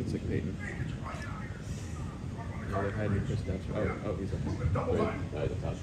It's like Tatum. No, they're hiding Chris Dutch. Oh, he's up there. Wait, no, he's up top.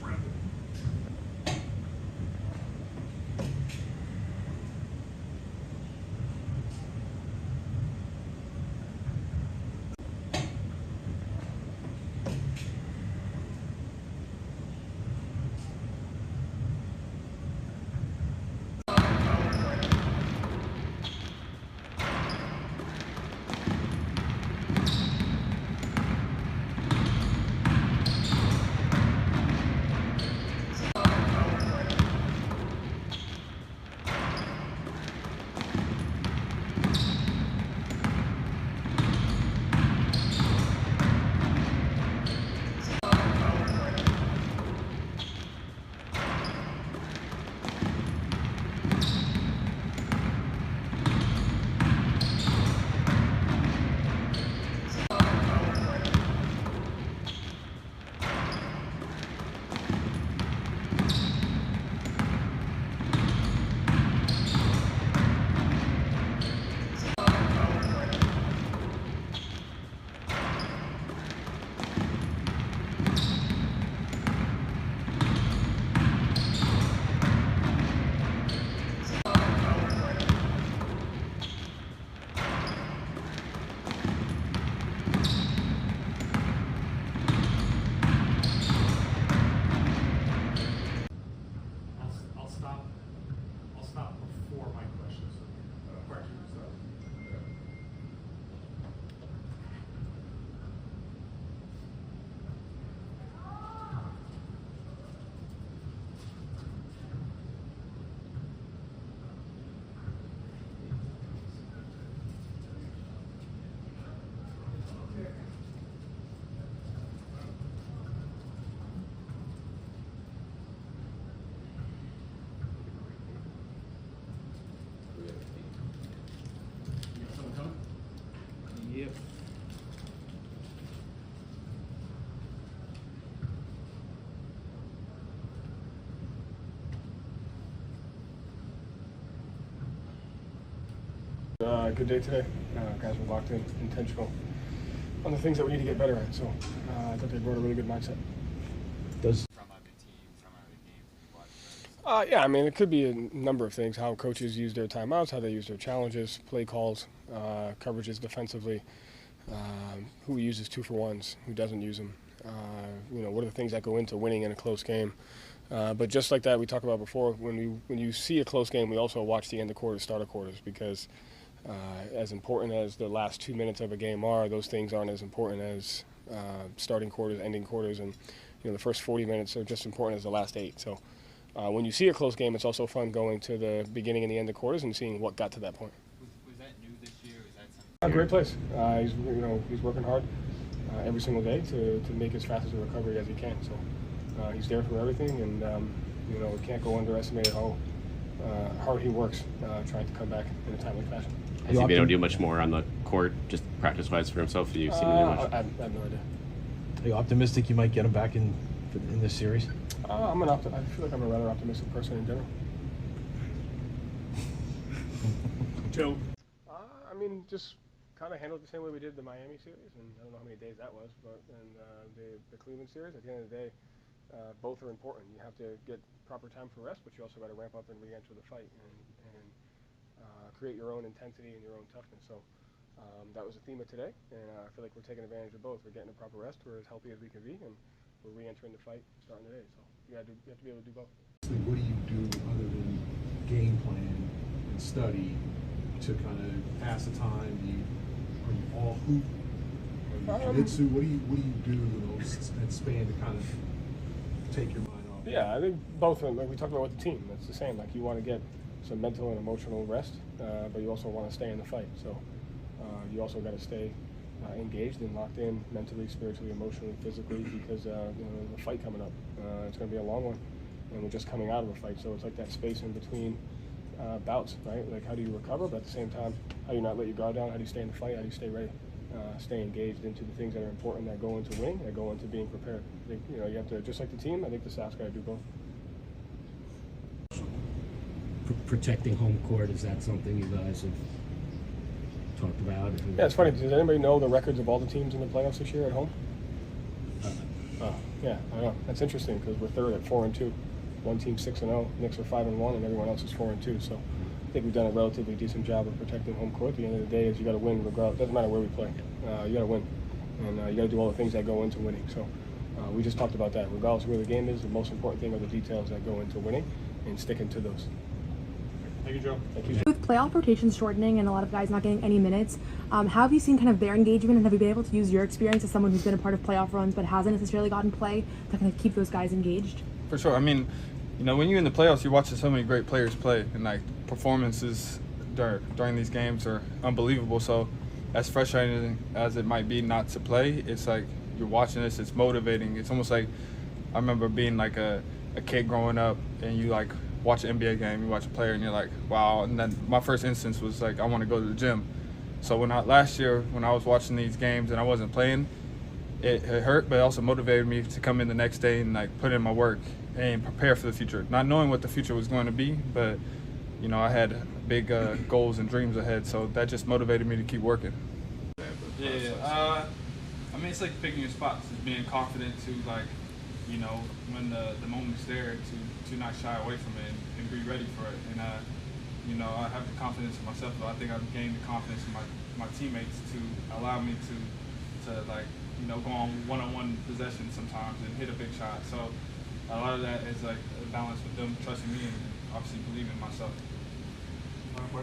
Yep. Good day today. Guys were locked in, intentional on the things that we need to get better at. So I thought they brought a really good mindset. Does from a good team, from a good game? Yeah, I mean, it could be a number of things, how coaches use their timeouts, how they use their challenges, play calls, coverages defensively, who uses 2-for-1s, who doesn't use them. What are the things that go into winning in a close game? But just like that, we talked about before, when you see a close game, we also watch the end of quarters, start of quarters, because as important as the last 2 minutes of a game are, those things aren't as important as starting quarters, ending quarters, and the first 40 minutes are just important as the last 8. So when you see a close game, it's also fun going to the beginning and the end of quarters and seeing what got to that point. Was that new this year? Is that something? A great place. He's working hard every single day to make as fast as a recovery as he can. So he's there for everything, and we can't go underestimate how hard he works trying to come back in a timely fashion. Has he been able to do much more on the court, just practice-wise for himself? Have you seen him do much? I have no idea. Are you optimistic you might get him back in this series? I feel like I'm a rather optimistic person in general. Joe? Just kind of handled it the same way we did the Miami series, and I don't know how many days that was, but the Cleveland series, at the end of the day, both are important. You have to get proper time for rest, but you also got to ramp up and re-enter the fight and create your own intensity and your own toughness. So that was the theme of today, and I feel like we're taking advantage of both. We're getting a proper rest, we're as healthy as we can be, and we're re-entering the fight starting today. So you have to be able to do both. What do you do other than game plan and study to kind of pass the time? Are you all hoop? Are you jiu-jitsu? What do you do in that span to kind of take your mind off? Yeah, I think both. Like we talked about with the team, it's the same. Like you want to get some mental and emotional rest, but you also want to stay in the fight. So you also got to stay engaged and locked in mentally, spiritually, emotionally, physically, because there's a fight coming up. It's going to be a long one, and we're just coming out of a fight. So it's like that space in between bouts, right? Like how do you recover, but at the same time, how do you not let your guard down? How do you stay in the fight? How do you stay ready? Stay engaged into the things that are important, that go into winning, that go into being prepared. I think, you have to, just like the team, I think the staff's got to do both. Protecting home court, is that something you guys have talked about. Yeah, it's funny. Does anybody know the records of all the teams in the playoffs this year at home? Yeah, I know. That's interesting because we're third at 4-2. One team 6-0, Knicks are 5-1, and everyone else is 4-2. So I think we've done a relatively decent job of protecting home court. At the end of the day, is you got to win regardless. Doesn't matter where we play. You got to win, and you got to do all the things that go into winning. So we just talked about that. Regardless of where the game is, the most important thing are the details that go into winning and sticking to those. Thank you, Joe. Thank you. With playoff rotations shortening and a lot of guys not getting any minutes, how have you seen kind of their engagement, and have you been able to use your experience as someone who's been a part of playoff runs but hasn't necessarily gotten play to kind of keep those guys engaged? For sure. I mean, you know, when you're in the playoffs, you're watching so many great players play, and like performances during these games are unbelievable. So as frustrating as it might be not to play, it's like you're watching this, it's motivating. It's almost like I remember being like a kid growing up, and you like watch an NBA game, you watch a player, and you're like, wow. And then my first instance was like, I want to go to the gym. So last year when I was watching these games and I wasn't playing, it hurt, but it also motivated me to come in the next day and like put in my work and prepare for the future. Not knowing what the future was going to be, but you know, I had big goals and dreams ahead, so that just motivated me to keep working. Yeah, I mean, it's like picking your spots, it's being confident to like, you know, when the moment's there to not shy away from it and be ready for it. And you know, I have the confidence in myself, but I think I've gained the confidence in my teammates to allow me to like, you know, go on one-on-one possession sometimes and hit a big shot. So a lot of that is like a balance with them trusting me and obviously believing in myself.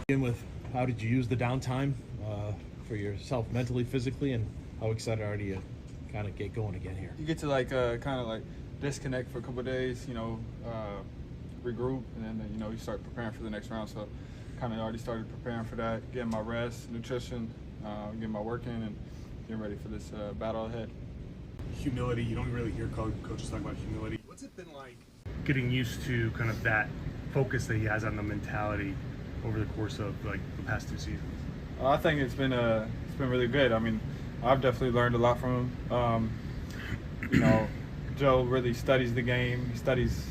Begin with, how did you use the downtime for yourself mentally, physically, and how excited are you to kind of get going again here? You get to like kind of like disconnect for a couple of days, you know, regroup, and then you know you start preparing for the next round. So kind of already started preparing for that, getting my rest, nutrition, getting my work in, and getting ready for this battle ahead. Humility. You don't really hear coaches talk about humility. What's it been like getting used to kind of that focus that he has on the mentality over the course of like the past 2 seasons? I think it's been really good. I mean, I've definitely learned a lot from him. You know, Joe really studies the game. He studies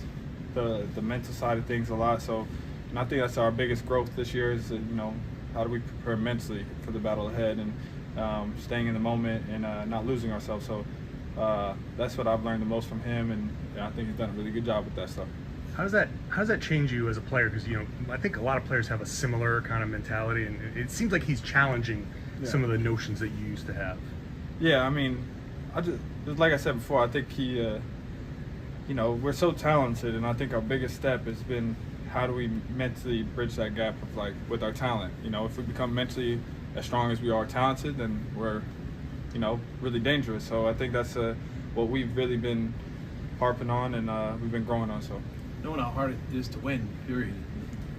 the mental side of things a lot. So, and I think that's our biggest growth this year is, you know, how do we prepare mentally for the battle ahead and staying in the moment and not losing ourselves. So that's what I've learned the most from him, and I think he's done a really good job with that stuff. How does that change you as a player? Because, you know, I think a lot of players have a similar kind of mentality, and it seems like he's challenging some of the notions that you used to have. Yeah, I mean, just like I said before, I think he, you know, we're so talented, and I think our biggest step has been how do we mentally bridge that gap of like with our talent. You know, if we become mentally as strong as we are talented, then we're, you know, really dangerous. So I think that's what we've really been harping on, and we've been growing on. So. Knowing how hard it is to win, period,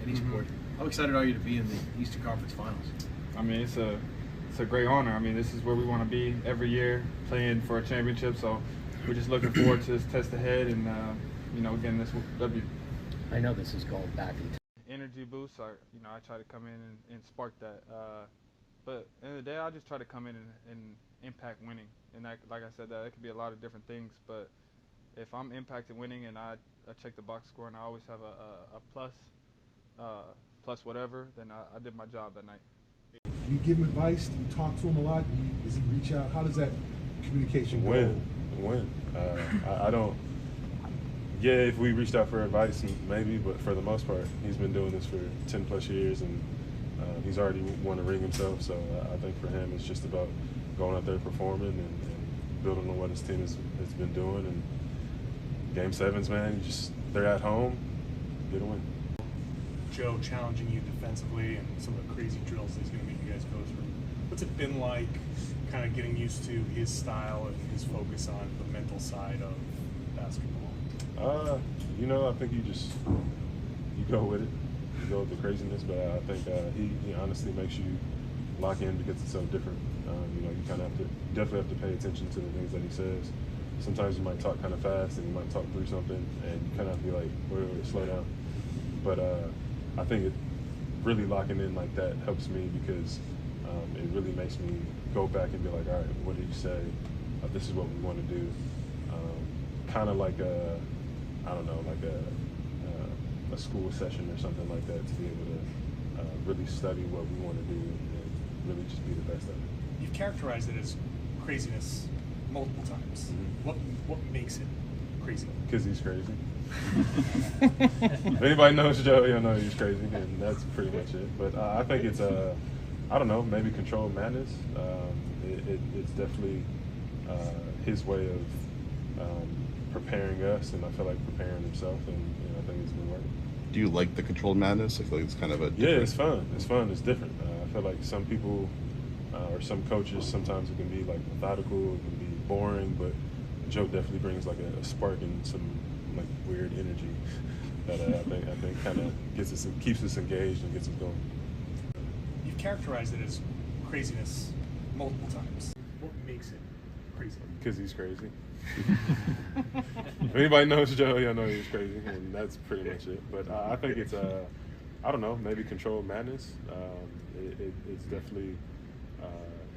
in any sport, how excited are you to be in the Eastern Conference Finals? I mean, it's a great honor. I mean, this is where we want to be every year, playing for a championship. So we're just looking forward to this test ahead and, you know, getting this W. I know this is going back in time. Energy boost, you know, I try to come in and spark that. But at the end of the day, I just try to come in and impact winning. And that, like I said, that it could be a lot of different things. But if I'm impacting winning and I check the box score and I always have a plus whatever, then I did my job that night. Do you give him advice? Do you talk to him a lot? Does he reach out? How does that communication go? Win. I don't. Yeah, if we reached out for advice, maybe, but for the most part, he's been doing this for 10 plus years, and he's already won a ring himself. So I think for him, it's just about going out there performing and building on what his team has been doing. And Game 7s, man, they're at home, get a win. Joe challenging you defensively and some of the crazy drills that he's going to make you guys go through. What's it been like kind of getting used to his style and his focus on the mental side of basketball? You know, I think you go with it. You go with the craziness, but I think he honestly makes you lock in because it's so different. You know, you kind of definitely have to pay attention to the things that he says. Sometimes you might talk kind of fast and you might talk through something and you kind of be like, wait, slow down. But I think really locking in like that helps me because it really makes me go back and be like, all right, what did you say? This is what we want to do. Kind of like a school session or something like that to be able to really study what we want to do and really just be the best at it. You've characterized it as craziness multiple times. What makes it crazy? Because he's crazy. If anybody knows Joe, you'll know he's crazy, and that's pretty much it. But I think it's I don't know, maybe controlled madness. It's definitely his way of preparing us, and I feel like preparing himself, and I think it's been working. Do you like the controlled madness? I feel like it's kind of a Yeah, it's fun. It's fun. It's different. I feel like some people or some coaches, sometimes it can be like methodical, it can be boring, but Joe definitely brings like a spark and some like weird energy that I think kind of keeps us engaged and gets us going. You've characterized it as craziness multiple times. What makes it crazy? Because he's crazy. If anybody knows Joe, you'll know he's crazy, and that's pretty much it. But I think it's I don't know, maybe controlled madness. It's definitely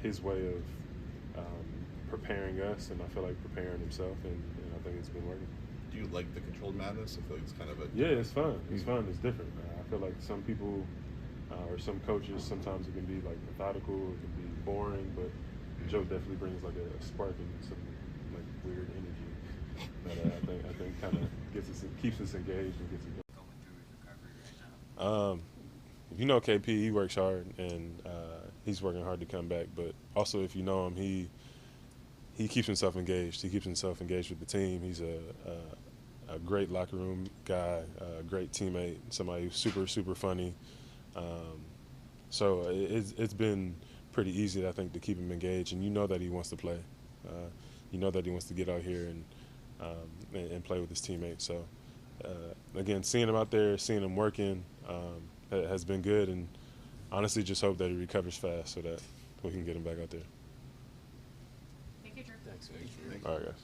his way of preparing us, and I feel like preparing himself, and I think it's been working. Do you like the controlled madness? I feel like it's kind of a Yeah, it's fun. It's fun. It's different. I feel like some people or some coaches, sometimes it can be like methodical, it can be boring, but Joe definitely brings like a spark and some like weird energy that I think kind of keeps us engaged and gets us going. Going through his recovery right now? If you know KP, he works hard, and he's working hard to come back. But also, if you know him, he keeps himself engaged. He keeps himself engaged with the team. He's a great locker room guy, a great teammate, somebody who's super funny. So it's been pretty easy, I think, to keep him engaged. And you know that he wants to play. You know that he wants to get out here and play with his teammates. So again, seeing him out there, seeing him working has been good. And honestly, just hope that he recovers fast so that we can get him back out there. Thank you, Jrue. Thanks. All right, guys.